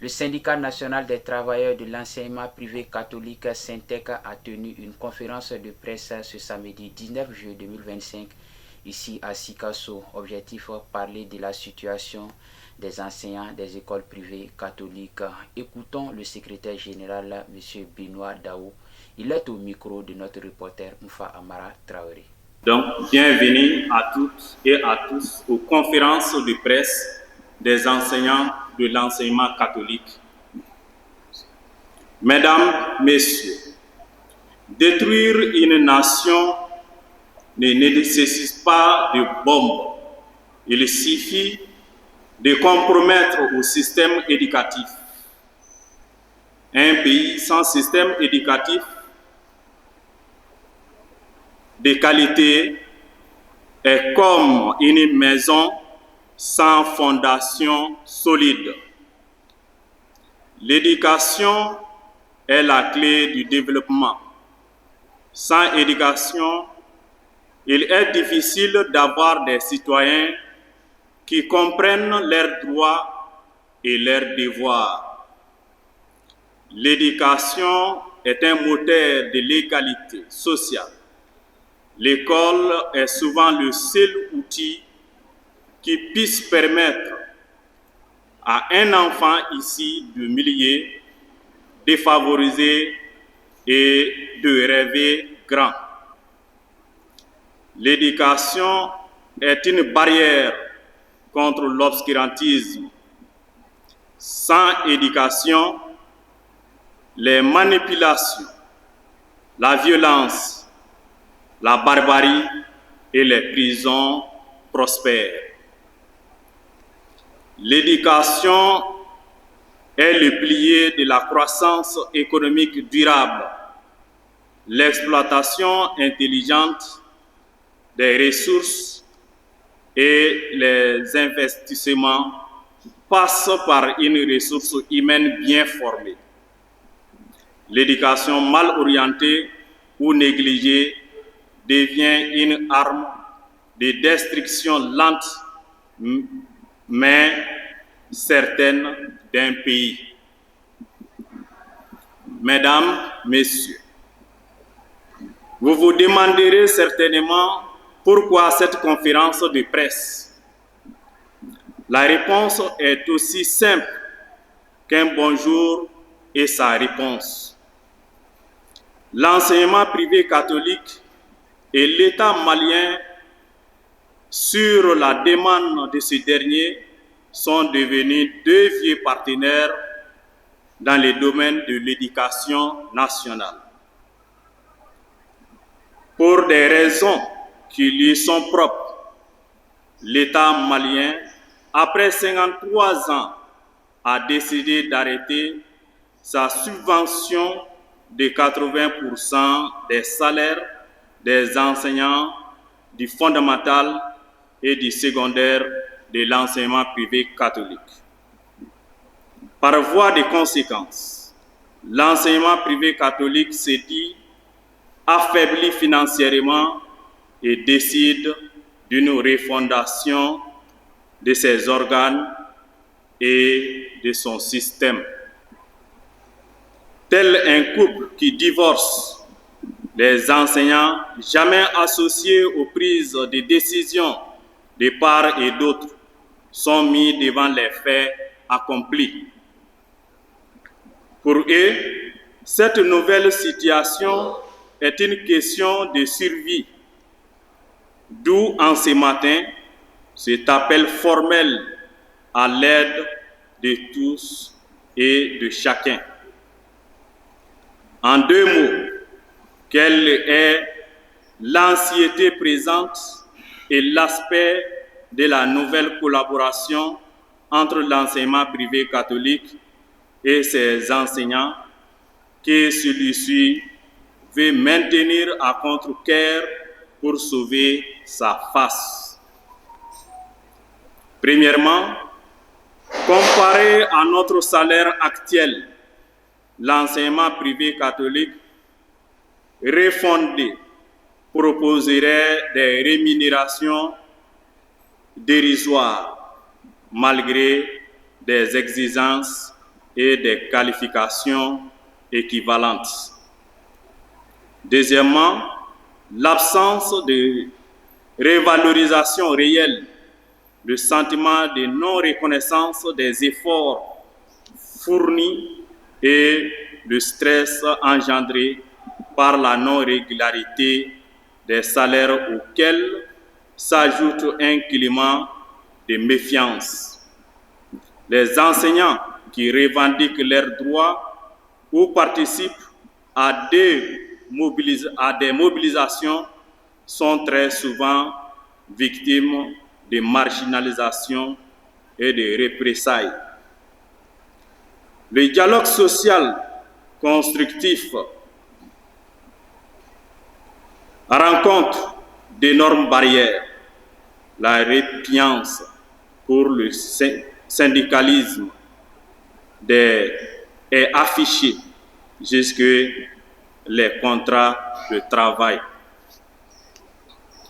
Le syndicat national des travailleurs de l'enseignement privé catholique Syntec a tenu une conférence de presse ce samedi 19 juillet 2025 ici à Sikasso. Objectif, parler de la situation des enseignants des écoles privées catholiques. Écoutons le secrétaire général, M. Benoît Daou. Il est au micro de notre reporter Moufa Amara Traoré. Donc, bienvenue à toutes et à tous aux conférences de presse des enseignants de l'enseignement catholique. Mesdames, Messieurs, détruire une nation ne nécessite pas de bombes. Il suffit de compromettre le système éducatif. Un pays sans système éducatif de qualité est comme une maison sans fondation solide. L'éducation est la clé du développement. Sans éducation, il est difficile d'avoir des citoyens qui comprennent leurs droits et leurs devoirs. L'éducation est un moteur de l'égalité sociale. L'école est souvent le seul outil qui puisse permettre à un enfant ici de milieu défavorisé et de rêver grand. L'éducation est une barrière contre l'obscurantisme. Sans éducation, les manipulations, la violence, la barbarie et les prisons prospèrent. L'éducation est le pilier de la croissance économique durable. L'exploitation intelligente des ressources et les investissements passent par une ressource humaine bien formée. L'éducation mal orientée ou négligée devient une arme de destruction lente mais certaine d'un pays. Mesdames, Messieurs, vous vous demanderez certainement pourquoi cette conférence de presse. La réponse est aussi simple qu'un bonjour et sa réponse. L'enseignement privé catholique et l'État malien, sur la demande de ce dernier, sont devenus deux vieux partenaires dans le domaine de l'éducation nationale. Pour des raisons qui lui sont propres, l'État malien, après 53 ans, a décidé d'arrêter sa subvention de 80% des salaires des enseignants du fondamental et du secondaire de l'enseignement privé catholique. Par voie de conséquence, l'enseignement privé catholique s'est dit affaibli financièrement et décide d'une refondation de ses organes et de son système. Tel un couple qui divorce, les enseignants, jamais associés aux prises de décision de part et d'autre, sont mis devant les faits accomplis. Pour eux, cette nouvelle situation est une question de survie, d'où en ce matin cet appel formel à l'aide de tous et de chacun. En deux mots, quelle est l'anxiété présente et l'aspect de la nouvelle collaboration entre l'enseignement privé catholique et ses enseignants que celui-ci veut maintenir à contre-cœur pour sauver sa face. Premièrement, comparé à notre salaire actuel, l'enseignement privé catholique refondé proposerait des rémunérations dérisoires malgré des exigences et des qualifications équivalentes. Deuxièmement, l'absence de révalorisation réelle, le sentiment de non-reconnaissance des efforts fournis et le stress engendré par la non-régularité des salaires auxquels s'ajoute un climat de méfiance. Les enseignants qui revendiquent leurs droits ou participent à des mobilisations sont très souvent victimes de marginalisation et de représailles. Le dialogue social constructif rencontre d'énormes barrières. La répugnance pour le syndicalisme est affichée jusque les contrats de travail.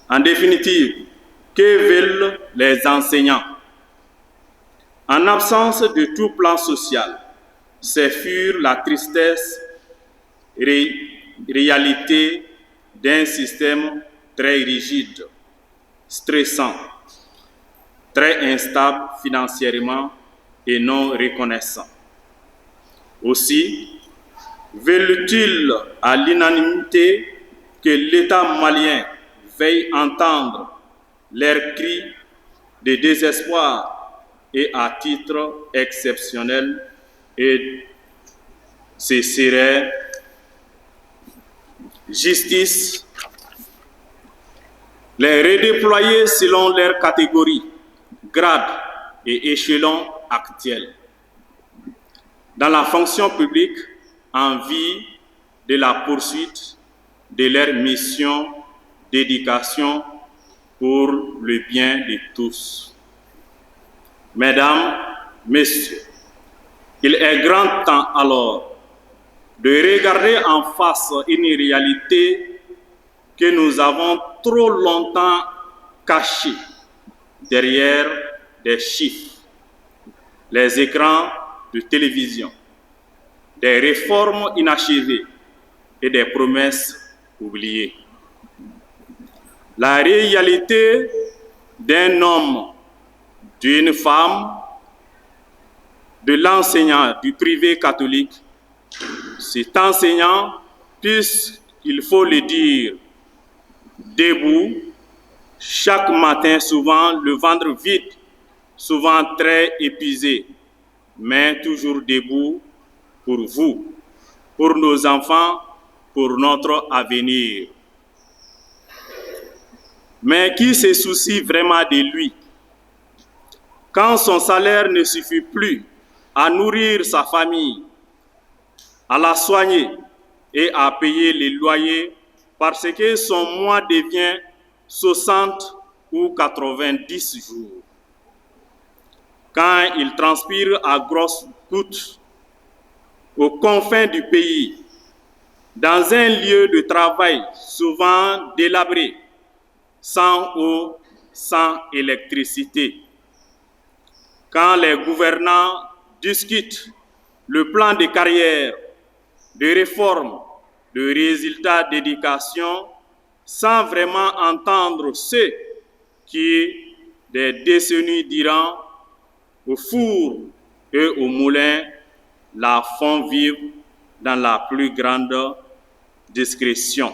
En définitive, que veulent les enseignants? En absence de tout plan social, c'est fuir la tristesse réalité d'un système très rigide, stressant, très instable financièrement et non reconnaissant. Aussi, veulent-ils à l'unanimité que l'État malien veuille entendre leurs cris de désespoir et à titre exceptionnel, et ce serait justice les redéployer selon leurs catégories, grades et échelons actuels. Dans la fonction publique, en vue de la poursuite de leur mission d'éducation pour le bien de tous. Mesdames, Messieurs, il est grand temps alors de regarder en face une réalité que nous avons trop longtemps cachée derrière des chiffres, les écrans de télévision, des réformes inachevées et des promesses oubliées. La réalité d'un homme, d'une femme, de l'enseignant du privé catholique, cet enseignant, puisqu'il faut le dire, debout, chaque matin, souvent le ventre vide, souvent très épuisé, mais toujours debout pour vous, pour nos enfants, pour notre avenir. Mais qui se soucie vraiment de lui? Quand son salaire ne suffit plus à nourrir sa famille, à la soigner et à payer les loyers parce que son mois devient 60 ou 90 jours. Quand il transpire à grosses gouttes aux confins du pays, dans un lieu de travail souvent délabré, sans eau, sans électricité. Quand les gouvernants discutent le plan de carrière, de réforme, de résultats d'éducation, sans vraiment entendre ceux qui, des décennies durant, au four et au moulin, la font vivre dans la plus grande discrétion.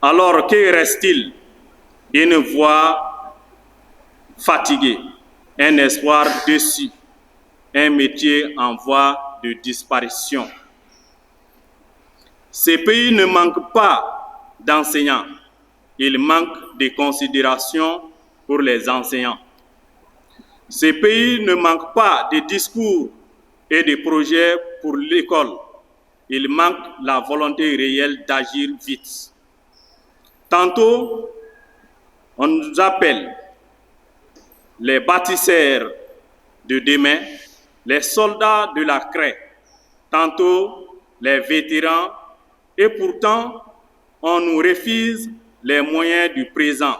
Alors, que reste-t-il? Une voix fatiguée, un espoir déçu, un métier en voie de disparition. Ces pays ne manquent pas d'enseignants, ils manquent de considération pour les enseignants. Ces pays ne manquent pas de discours et de projets pour l'école, ils manquent la volonté réelle d'agir vite. Tantôt, on nous appelle les bâtisseurs de demain, les soldats de la craie, tantôt les vétérans, et pourtant, on nous refuse les moyens du présent.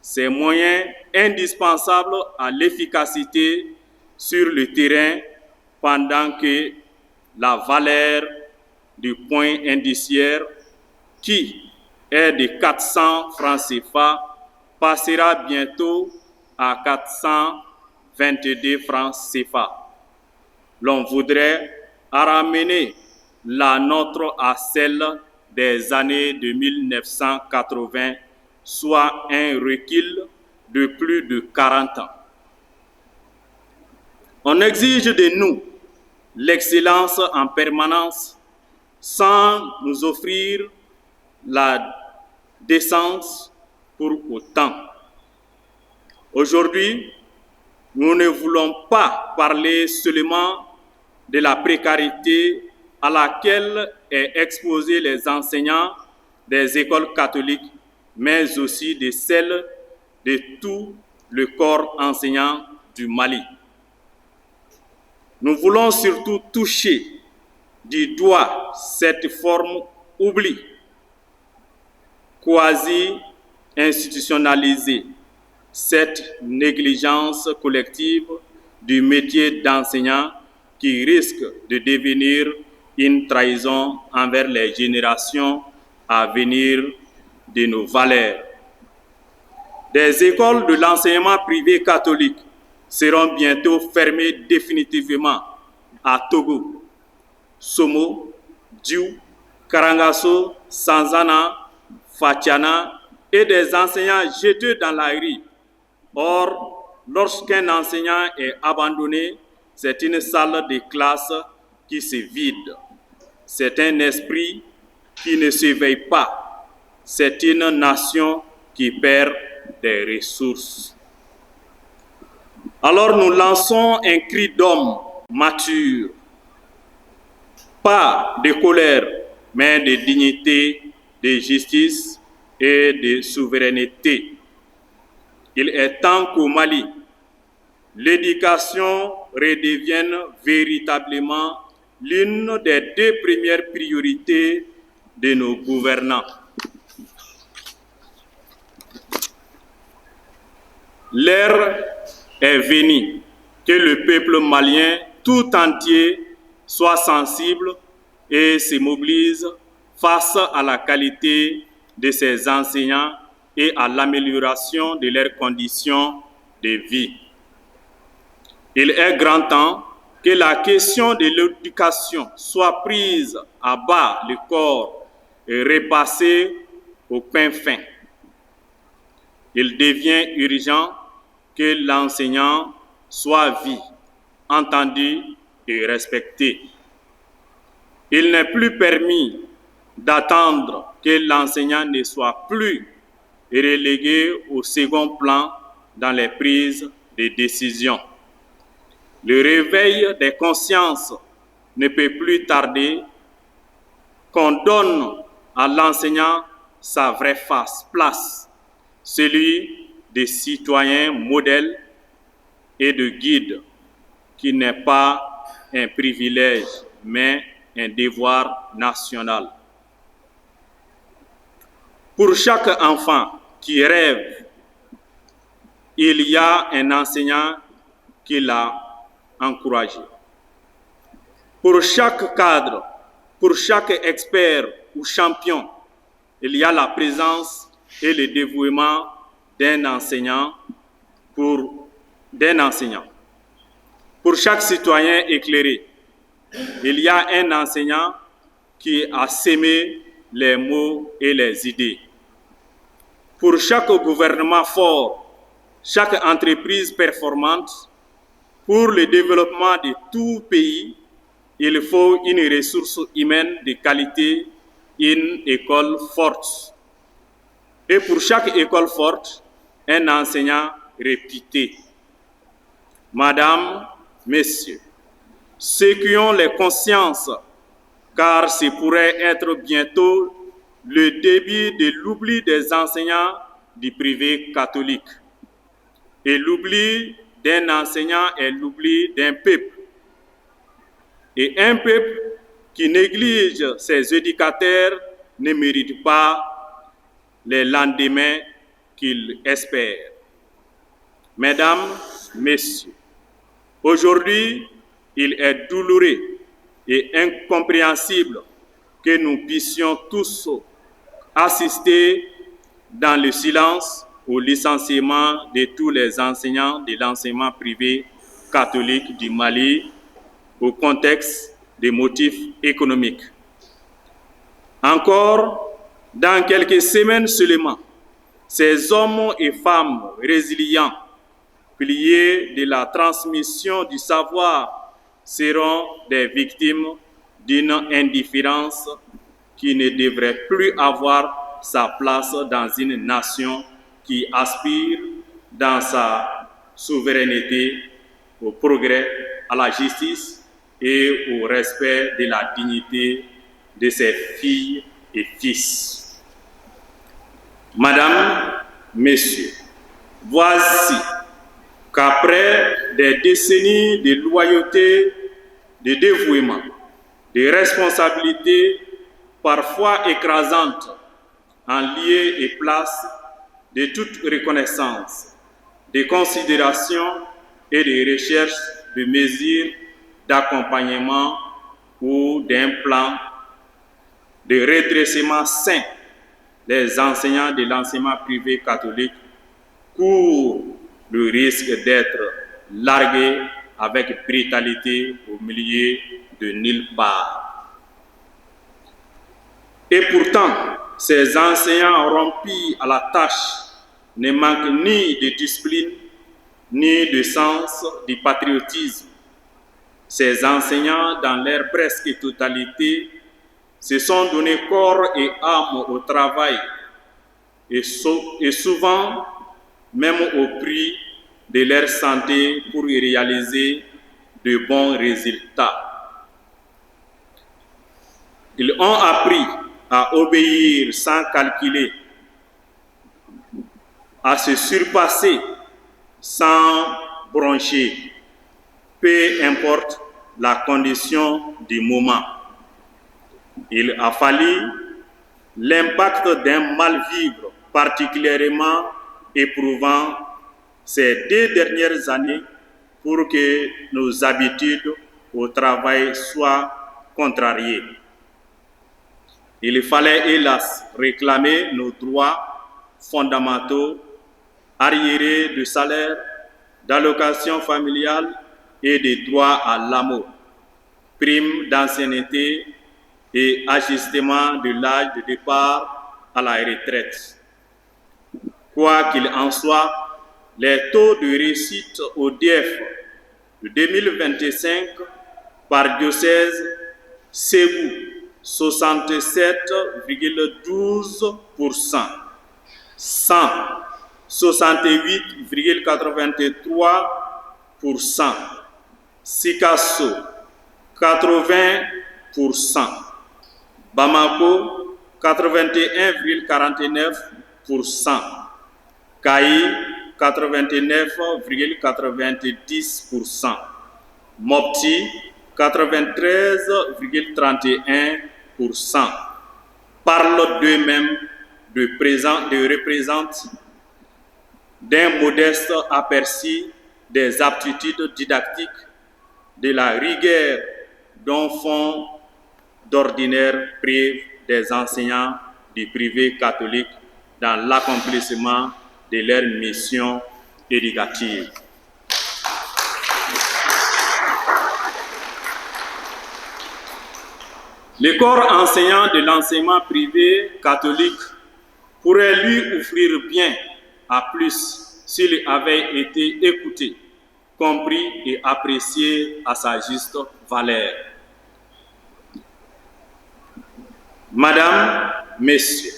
Ces moyens indispensables à l'efficacité sur le terrain pendant que la valeur du point indiciaire, qui est de 400 francs CFA, passera bientôt à 422 francs CFA. L'on voudrait ramener la nôtre à celle des années de 1980, soit un recul de plus de 40 ans. On exige de nous l'excellence en permanence sans nous offrir la décence pour autant. Aujourd'hui, nous ne voulons pas parler seulement de la précarité à laquelle est exposés les enseignants des écoles catholiques, mais aussi de celle de tout le corps enseignant du Mali. Nous voulons surtout toucher du doigt cette forme oubli, quasi institutionnalisée, cette négligence collective du métier d'enseignant qui risque de devenir une trahison envers les générations à venir de nos valeurs. Des écoles de l'enseignement privé catholique seront bientôt fermées définitivement à Togo, Somo, Diou, Karangasso, Sanzana, Fatiana et des enseignants jetés dans la rue. Or, lorsqu'un enseignant est abandonné, c'est une salle de classe qui se vide. C'est un esprit qui ne s'éveille pas. C'est une nation qui perd des ressources. Alors nous lançons un cri d'homme mature, pas de colère, mais de dignité, de justice et de souveraineté. Il est temps qu'au Mali, l'éducation redevienne véritablement l'une des deux premières priorités de nos gouvernants. L'heure est venue que le peuple malien tout entier soit sensible et se mobilise face à la qualité de ses enseignants et à l'amélioration de leurs conditions de vie. Il est grand temps que la question de l'éducation soit prise à bas le corps et repassée au pain fin. Il devient urgent que l'enseignant soit vu, entendu et respecté. Il n'est plus permis d'attendre que l'enseignant ne soit plus relégué au second plan dans les prises de décision. Le réveil des consciences ne peut plus tarder, qu'on donne à l'enseignant sa vraie place, celui des citoyens modèles et de guides, qui n'est pas un privilège, mais un devoir national. Pour chaque enfant qui rêve, il y a un enseignant qui l'a encouragé. Pour chaque cadre, pour chaque expert ou champion, il y a la présence et le dévouement d'un enseignant. Pour chaque citoyen éclairé, il y a un enseignant qui a sémé les mots et les idées. Pour chaque gouvernement fort, chaque entreprise performante, pour le développement de tout pays, il faut une ressource humaine de qualité, une école forte. Et pour chaque école forte, un enseignant réputé. Madame, Messieurs, ceux qui ont les consciences, car ce pourrait être bientôt le début de l'oubli des enseignants du privé catholique. Et l'oubli d'un enseignant est l'oubli d'un peuple. Et un peuple qui néglige ses éducateurs ne mérite pas les lendemains qu'il espère. Mesdames, Messieurs, Aujourd'hui, il est douloureux et incompréhensible que nous puissions tous assister dans le silence au licenciement de tous les enseignants de l'enseignement privé catholique du Mali au contexte des motifs économiques. Encore, dans quelques semaines seulement, ces hommes et femmes résilients, piliers de la transmission du savoir, seront des victimes d'une indifférence qui ne devrait plus avoir sa place dans une nation qui aspire dans sa souveraineté au progrès, à la justice et au respect de la dignité de ses filles et fils. Madame, Messieurs, voici qu'après des décennies de loyauté, de dévouement, de responsabilité parfois écrasantes en lieu et place de toute reconnaissance, de considération et de recherche de mesures d'accompagnement ou d'un plan de redressement sain des enseignants de l'enseignement privé catholique courent le risque d'être largués avec brutalité au milieu de nulle part. Et pourtant, ces enseignants rompus à la tâche ne manquent ni de discipline, ni de sens du patriotisme. Ces enseignants, dans leur presque totalité, se sont donnés corps et âme au travail, et souvent même au prix de leur santé pour y réaliser de bons résultats. Ils ont appris à obéir sans calculer, à se surpasser sans broncher, peu importe la condition du moment. Il a fallu l'impact d'un mal-vivre particulièrement éprouvant ces 2 dernières années pour que nos habitudes au travail soient contrariées. Il fallait hélas réclamer nos droits fondamentaux, arriérés de salaire, d'allocations familiales et des droits à l'amour, primes d'ancienneté et ajustement de l'âge de départ à la retraite. Quoi qu'il en soit, les taux de réussite au DEF de 2025 par diocèse Ségou 67,12%, 168,83%, Sikasso 80%, Bamako 81,49%, Kayi 89,90%, Mopti 93,31%. Parlent d'eux-mêmes de représentent d'un modeste aperçu des aptitudes didactiques, de la rigueur dont font d'ordinaire preuve des enseignants du privé catholique dans l'accomplissement de leur mission éducative. Le corps enseignant de l'enseignement privé catholique pourrait lui offrir bien à plus s'il avait été écouté, compris et apprécié à sa juste valeur. Madame, Messieurs,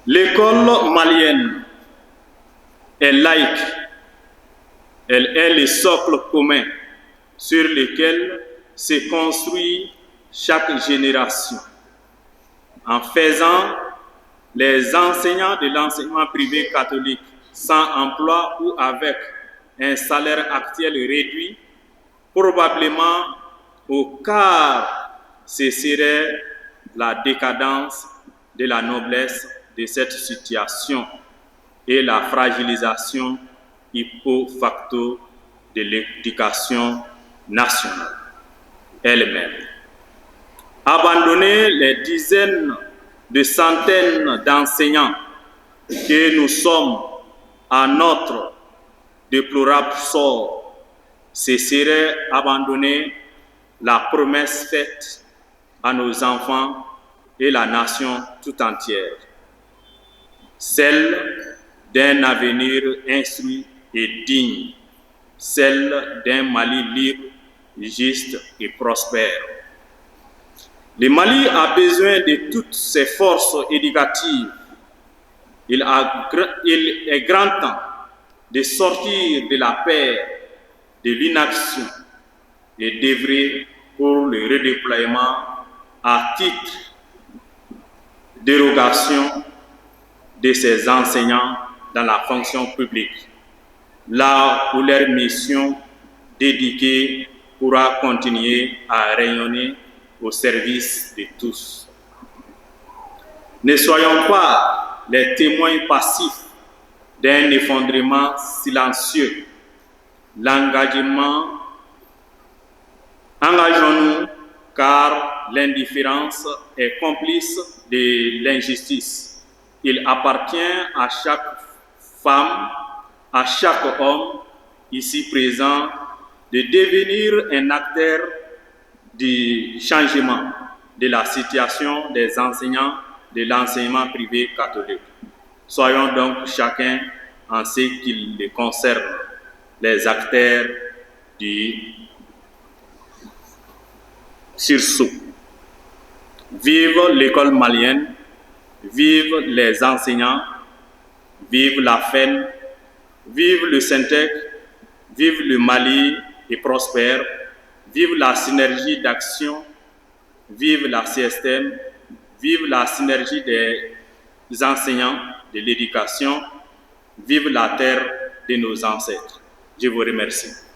l'école malienne est laïque. Elle est le socle commun sur lequel se construit chaque génération. En faisant les enseignants de l'enseignement privé catholique sans emploi ou avec un salaire actuel réduit, probablement au quart cesserait la décadence de la noblesse de cette situation et la fragilisation ipso facto de l'éducation nationale elle-même. Abandonner les dizaines de centaines d'enseignants que nous sommes à notre déplorable sort, ce serait abandonner la promesse faite à nos enfants et la nation tout entière, celle d'un avenir instruit et digne, celle d'un Mali libre, juste et prospère. Le Mali a besoin de toutes ses forces éducatives. Il est grand temps de sortir de la paix, de l'inaction et d'œuvrer pour le redéploiement à titre dérogation de ces enseignants dans la fonction publique, là où leur mission dédiée pourra continuer à rayonner au service de tous. Ne soyons pas les témoins passifs d'un effondrement silencieux. Engageons-nous, car l'indifférence est complice de l'injustice. Il appartient à chaque femme, à chaque homme ici présent de devenir un acteur du changement de la situation des enseignants de l'enseignement privé catholique. Soyons donc chacun, en ce qui les concerne, les acteurs du sursaut. Vive l'école malienne, vive les enseignants, vive la FEN, vive le Syntec, vive le Mali et prospère, vive la synergie d'action, vive la CSTM, vive la synergie des enseignants de l'éducation, vive la terre de nos ancêtres. Je vous remercie.